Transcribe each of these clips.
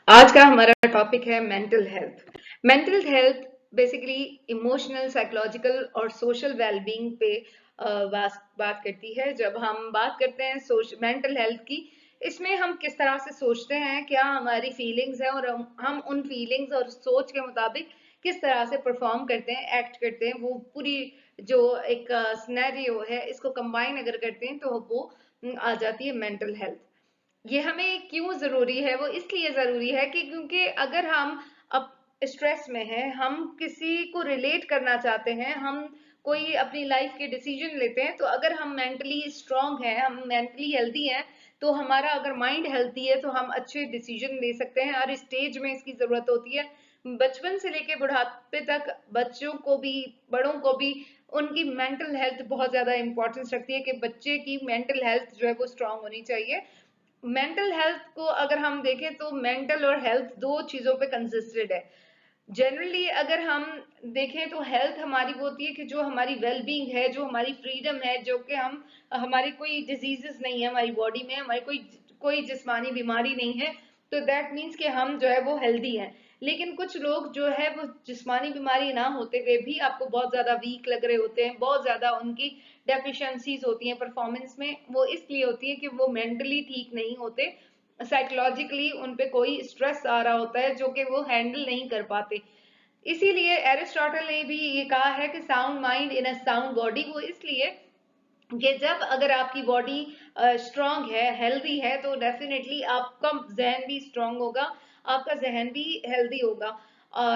आज का हमारा टॉपिक है mental health. Mental health basically emotional, psychological और सोशल वेलबींग पे बात करती है। जब हम बात करते हैं मेंटल हेल्थ की, इसमें हम किस तरह से सोचते हैं, क्या हमारी फीलिंग्स है और हम उन फीलिंग्स और सोच के मुताबिक किस तरह से परफॉर्म करते हैं, एक्ट करते हैं, वो पूरी जो एक सिनेरियो है इसको कंबाइन अगर करते हैं तो वो आ जाती है मेंटल हेल्थ। ये हमें क्यों जरूरी है? वो इसलिए जरूरी है कि क्योंकि अगर हम अब स्ट्रेस में हैं, हम किसी को रिलेट करना चाहते हैं, हम कोई अपनी लाइफ के डिसीजन लेते हैं, तो अगर हम मेंटली स्ट्रांग हैं, हम मेंटली हेल्दी हैं, तो हमारा अगर माइंड हेल्दी है तो हम अच्छे डिसीजन ले सकते हैं। हर स्टेज में इसकी जरूरत होती है, बचपन से लेके बुढ़ापे तक, बच्चों को भी बड़ों को भी उनकी मेंटल हेल्थ बहुत ज्यादा इंपॉर्टेंस रखती है कि बच्चे की मेंटल हेल्थ जो है वो स्ट्रांग होनी चाहिए। मेंटल हेल्थ को अगर हम देखें तो मेंटल और हेल्थ दो चीजों पे कंसिस्टेड है। जनरली अगर हम देखें तो हेल्थ हमारी वो होती है कि जो हमारी वेलबींग है, जो हमारी फ्रीडम है, जो कि हम हमारी कोई डिजीजेस नहीं है हमारी बॉडी में, हमारी कोई कोई जिस्मानी बीमारी नहीं है, तो दैट मीन्स कि हम जो है वो हेल्दी हैं। लेकिन कुछ लोग जो है वो जिस्मानी बीमारी ना होते हुए भी आपको बहुत ज्यादा वीक लग रहे होते हैं, बहुत ज्यादा उनकी डेफिशिएंसीज होती हैं परफॉर्मेंस में। वो इसलिए होती है कि वो मेंटली ठीक नहीं होते, साइकोलॉजिकली उन पे कोई स्ट्रेस आ रहा होता है जो कि वो हैंडल नहीं कर पाते। इसीलिए एरिस्टोटल ने भी ये कहा है कि sound mind in a sound body. वो इसलिए कि जब अगर आपकी बॉडी स्ट्रांग है, हेल्दी है, तो डेफिनेटली आपका जहन भी स्ट्रांग होगा, आपका जहन भी हेल्दी होगा।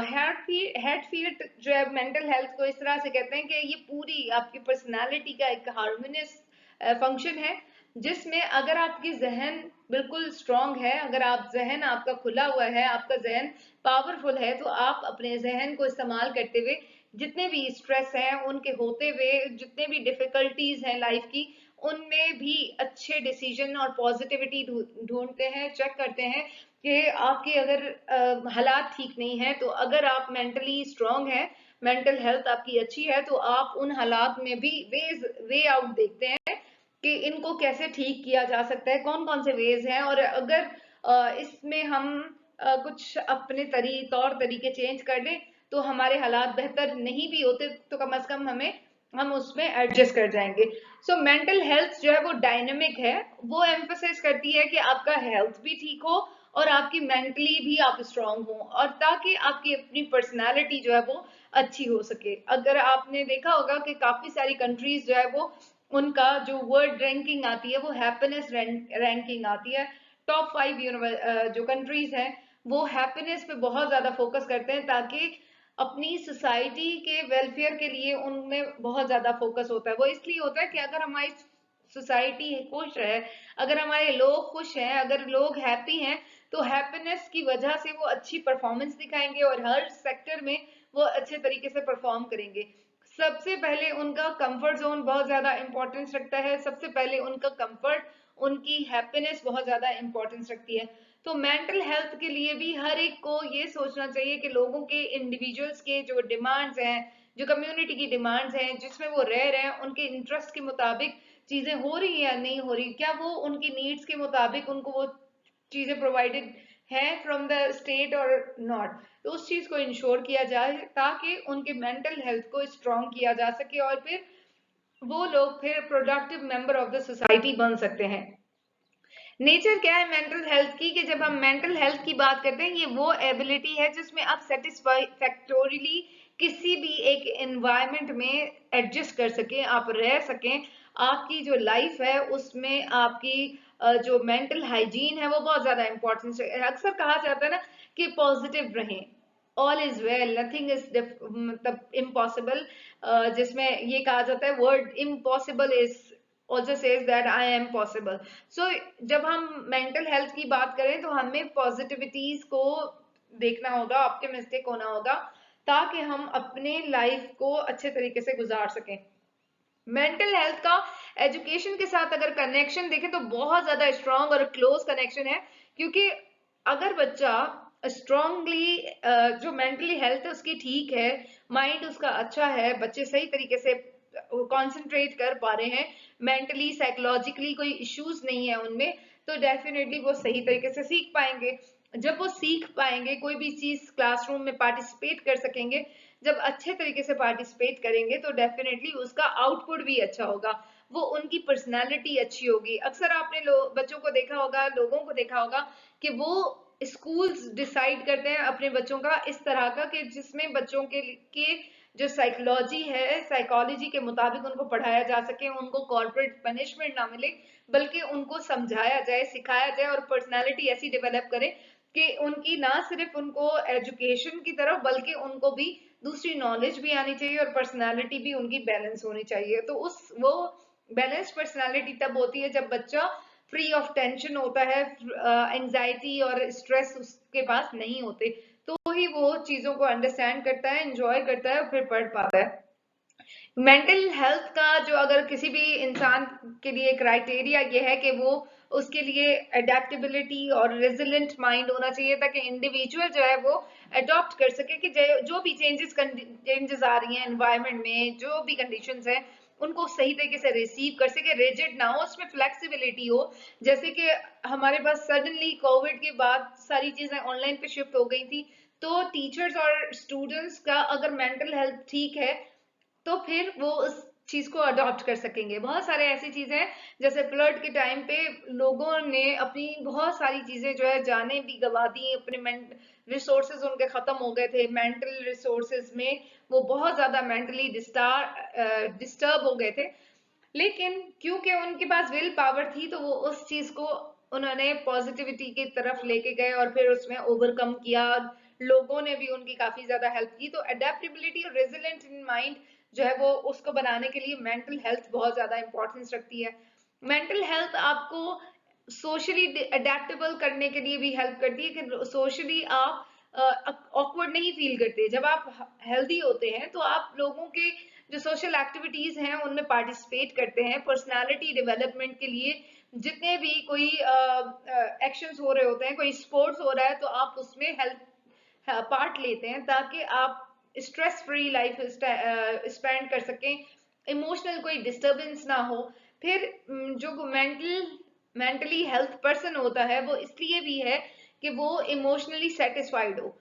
हेड फील्ड जो है मेंटल हेल्थ को इस तरह से कहते हैं कि ये पूरी आपकी पर्सनालिटी का एक हार्मोनियस फंक्शन है, जिसमें अगर आपकी जहन बिल्कुल स्ट्रांग है, अगर आप जहन आपका खुला हुआ है, आपका जहन पावरफुल है, तो आप अपने जहन को इस्तेमाल करते हुए जितने भी स्ट्रेस हैं उनके होते हुए, जितने भी डिफिकल्टीज हैं लाइफ की, उनमें भी अच्छे डिसीजन और पॉजिटिविटी ढूंढते हैं, चेक करते हैं कि आपके अगर हालात ठीक नहीं है, तो अगर आप मेंटली स्ट्रांग है, मेंटल हेल्थ आपकी अच्छी है, तो आप उन हालात में भी वे आउट देखते हैं कि इनको कैसे ठीक किया जा सकता है, कौन कौन से वेज हैं। और अगर इसमें हम कुछ अपने तौर तरीके चेंज कर लें तो हमारे हालात बेहतर नहीं भी होते तो कम से कम हम उसमें एडजस्ट कर जाएंगे। सो मेंटल हेल्थ जो है वो डायनेमिक है, वो एम्फोसाइज करती है कि आपका हेल्थ भी ठीक हो और आपकी मेंटली भी आप स्ट्रांग हो, और ताकि आपकी अपनी पर्सनालिटी जो है वो अच्छी हो सके। अगर आपने देखा होगा कि काफी सारी कंट्रीज जो है वो उनका जो वर्ल्ड रैंकिंग आती है वो हैप्पीनेस रैंकिंग आती है। टॉप 5 जो कंट्रीज हैं वो हैप्पीनेस पे बहुत ज्यादा फोकस करते हैं, ताकि अपनी सोसाइटी के वेलफेयर के लिए उनमें बहुत ज्यादा फोकस होता है। वो इसलिए होता है कि अगर हमारी सोसाइटी खुश है, अगर हमारे लोग खुश हैं, अगर लोग हैप्पी हैं, तो हैप्पीनेस की वजह से वो अच्छी परफॉर्मेंस दिखाएंगे और हर सेक्टर में वो अच्छे तरीके से परफॉर्म करेंगे। सबसे पहले उनका कंफर्ट जोन बहुत ज्यादा इंपॉर्टेंस रखता है, सबसे पहले उनका कंफर्ट, उनकी हैप्पीनेस बहुत ज्यादा इंपॉर्टेंस रखती है। तो मेंटल हेल्थ के लिए भी हर एक को ये सोचना चाहिए कि लोगों के, इंडिविजुअल्स के जो डिमांड्स हैं, जो कम्युनिटी की डिमांड्स हैं जिसमें वो रह रहे हैं, उनके इंटरेस्ट के मुताबिक चीजें हो रही है या नहीं हो रही, क्या वो उनकी नीड्स के मुताबिक उनको वो चीजें प्रोवाइडेड है फ्रॉम द स्टेट और नॉट। तो उस चीज को इंश्योर किया जाए ताकि उनके मेंटल हेल्थ को स्ट्रॉन्ग किया जा सके और फिर वो लोग फिर productive member of the society बन सकते हैं। नेचर क्या है मेंटल हेल्थ की, कि जब हम मेंटल हेल्थ की बात करते हैं, ये वो एबिलिटी है जिसमें आप सेटिस्फैक्टोरियली किसी भी एक एनवायरनमेंट में एडजस्ट कर सकें, आप रह सकें। आपकी जो लाइफ है उसमें आपकी जो मेंटल हाइजीन है वो बहुत ज्यादा इंपॉर्टेंट है। अक्सर कहा जाता है ना कि पॉजिटिव रहें, all is well, nothing is मतलब इम्पॉसिबल। जिसमें ये कहा जाता है word impossible is also says that I am possible. So जब हम मेंटल हेल्थ की बात करें तो हमें पॉजिटिविटीज को देखना होगा, ऑप्टिमिस्टिक होना होगा, ताकि हम अपने लाइफ को अच्छे तरीके से गुजार सकें। मेंटल हेल्थ का एजुकेशन के साथ अगर कनेक्शन देखें तो बहुत ज्यादा स्ट्रांग और क्लोज कनेक्शन है, क्योंकि अगर बच्चा स्ट्रांगली जो मेंटली हेल्थ है उसकी ठीक है, माइंड उसका अच्छा है, बच्चे सही तरीके से कंसंट्रेट कर पा रहे हैं, मेंटली साइकोलॉजिकली कोई इश्यूज नहीं है उनमें, तो डेफिनेटली वो सही तरीके से सीख पाएंगे। जब वो सीख पाएंगे, कोई भी चीज क्लासरूम में पार्टिसिपेट कर सकेंगे, जब अच्छे तरीके से पार्टिसिपेट करेंगे तो डेफिनेटली उसका आउटपुट भी अच्छा होगा, वो उनकी पर्सनालिटी अच्छी होगी। अक्सर आपने बच्चों को देखा होगा, लोगों को देखा होगा कि वो स्कूल्स डिसाइड करते हैं अपने बच्चों का इस तरह का कि जिसमें बच्चों के जो साइकोलॉजी है, साइकोलॉजी के मुताबिक उनको पढ़ाया जा सके, उनको कॉर्पोरेट पनिशमेंट ना मिले, बल्कि उनको समझाया जाए, सिखाया जाए और पर्सनालिटी ऐसी डेवलप करे कि उनकी ना सिर्फ उनको एजुकेशन की तरफ बल्कि उनको भी दूसरी नॉलेज भी आनी चाहिए और पर्सनालिटी भी उनकी बैलेंस होनी चाहिए। तो वो बैलेंस पर्सनालिटी तब होती है जब बच्चा फ्री ऑफ टेंशन होता है, एंजाइटी और स्ट्रेस उसके पास नहीं होते, तो ही वो चीजों को अंडरस्टैंड करता है, एंजॉय करता है और फिर पढ़ पाता है। मेंटल हेल्थ का जो अगर किसी भी इंसान के लिए क्राइटेरिया ये है कि वो उसके लिए अडेप्टेबिलिटी और रेजिलेंट माइंड होना चाहिए, ताकि इंडिविजुअल जो है वो अडॉप्ट कर सके कि जो भी चेंजेस आ रही हैं एनवायरनमेंट में, जो भी कंडीशंस हैं उनको सही तरीके से रिसीव कर सके, रिजिड ना हो, उसमें फ्लेक्सिबिलिटी हो। जैसे कि हमारे पास सडनली कोविड के बाद सारी चीजें ऑनलाइन पे शिफ्ट हो गई थी, तो टीचर्स और स्टूडेंट्स का अगर मेंटल हेल्थ ठीक है तो फिर वो उस चीज को अडॉप्ट कर सकेंगे। बहुत सारे ऐसी चीजें हैं, जैसे फ्लड के टाइम पे लोगों ने अपनी बहुत सारी चीजें जो है जाने भी गवा दी, अपने रिसोर्सेज उनके खत्म हो गए थे, मेंटल रिसोर्सेज में वो बहुत ज्यादा मेंटली डिस्टर्ब हो गए थे, लेकिन क्योंकि उनके पास विल पावर थी तो वो उस चीज को उन्होंने पॉजिटिविटी की तरफ लेके गए और फिर उसमें ओवरकम किया। लोगों ने भी उनकी काफी ज्यादा हेल्प की। तो अडेप्टेबिलिटी और रेजिलेंट इन माइंड जो है वो उसको बनाने के लिए मेंटल हेल्थ बहुत ज्यादा इंपॉर्टेंस रखती है। मेंटल हेल्थ आपको सोशली अडेप्टेबल करने के लिए भी हेल्प करती है कि सोशली आप ऑकवर्ड नहीं फील करते। जब आप हेल्दी होते हैं तो आप लोगों के जो सोशल एक्टिविटीज हैं उनमें पार्टिसिपेट करते हैं। पर्सनालिटी डेवलपमेंट के लिए जितने भी कोई एक्शंस हो रहे होते हैं, कोई स्पोर्ट्स हो रहा है तो आप उसमें हेल्प पार्ट लेते हैं ताकि आप स्ट्रेस फ्री लाइफ स्पेंड कर सकें, इमोशनल कोई डिस्टरबेंस ना हो। फिर जो मेंटली हेल्थ पर्सन होता है वो इसलिए भी है कि वो इमोशनली सेटिस्फाइड हो,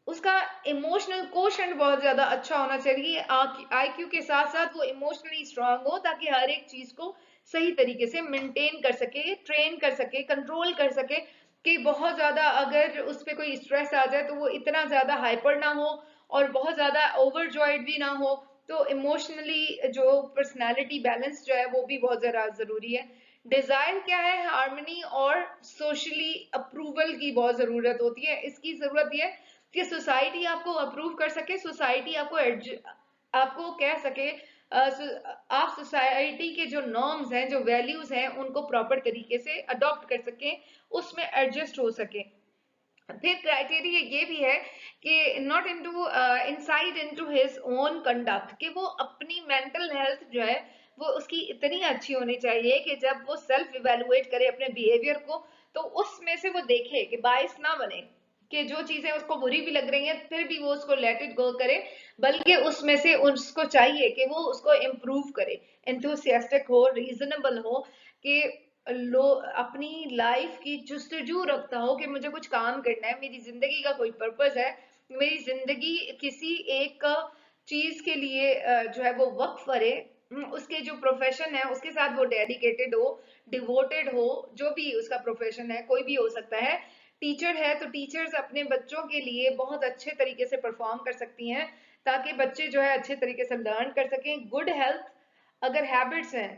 उसका इमोशनल कोशंट बहुत ज्यादा अच्छा होना चाहिए, आईक्यू के साथ साथ वो इमोशनली स्ट्रांग हो ताकि हर एक चीज को सही तरीके से मेंटेन कर सके, ट्रेन कर सके, कंट्रोल कर सके कि बहुत ज्यादा अगर उस पर कोई स्ट्रेस आ जाए तो वो इतना ज्यादा हाइपर ना हो और बहुत ज्यादा ओवरजॉयड भी ना हो। तो इमोशनली जो पर्सनालिटी बैलेंस जो है वो भी बहुत ज्यादा जरूरी है। डिजायर क्या है? हार्मनी और सोशली अप्रूवल की बहुत जरूरत होती है। इसकी जरूरत ये कि सोसाइटी आपको अप्रूव कर सके, सोसाइटी आपको कह सके, आप सोसाइटी के जो नॉर्म्स हैं, जो वैल्यूज हैं उनको प्रॉपर तरीके से अडॉप्ट कर सकें, उसमें एडजस्ट हो सके। फिर क्राइटेरिया ये भी है कि not into inside into his own conduct, कि वो अपनी मेंटल हेल्थ जो है वो उसकी इतनी अच्छी होनी चाहिए कि जब वो सेल्फ इवेलुएट करे अपने बिहेवियर को तो उसमें से वो देखे कि बायस ना बने, कि जो चीजें उसको बुरी भी लग रही हैं फिर भी वो उसको लेट इट गो करे, बल्कि उसमें से उसको चाहिए कि वो उसको इम्प्रूव करे, एंथुसियास्टिक हो, रीजनेबल हो, कि लो अपनी लाइफ की जुस्तजू रखता हो कि मुझे कुछ काम करना है, मेरी जिंदगी का कोई पर्पस है, मेरी जिंदगी किसी एक चीज के लिए जो है वो वक्फ करे, उसके जो प्रोफेशन है उसके साथ वो डेडिकेटेड हो, डिवोटेड हो, जो भी उसका प्रोफेशन है, कोई भी हो सकता है। टीचर है तो टीचर्स अपने बच्चों के लिए बहुत अच्छे तरीके से परफॉर्म कर सकती हैं ताकि बच्चे जो है अच्छे तरीके से लर्न कर सकें। गुड हेल्थ अगर हैबिट्स हैं,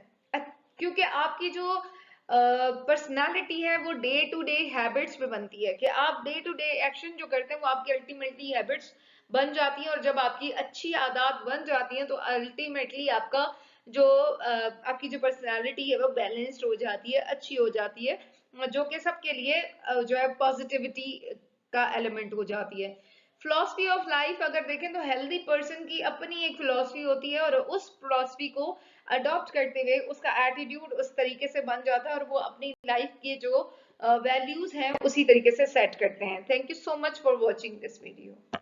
क्योंकि आपकी जो पर्सनालिटी है वो डे टू डे हैबिट्स पे बनती है, कि आप डे टू डे एक्शन जो करते हैं वो आपकी अल्टीमेटली हैबिट्स बन जाती हैं, और जब आपकी अच्छी आदत बन जाती हैं तो अल्टीमेटली आपका जो आपकी जो पर्सनालिटी है वो बैलेंस्ड हो जाती है, अच्छी हो जाती है, जो कि सबके लिए जो है पॉजिटिविटी का एलिमेंट हो जाती है। फिलॉसफी ऑफ लाइफ अगर देखें तो हेल्दी पर्सन की अपनी एक फिलॉसफी होती है और उस फिलॉसफी को अडॉप्ट करते हुए उसका एटीट्यूड उस तरीके से बन जाता है और वो अपनी लाइफ के जो वैल्यूज हैं उसी तरीके से सेट करते हैं। Thank you so much for watching this video.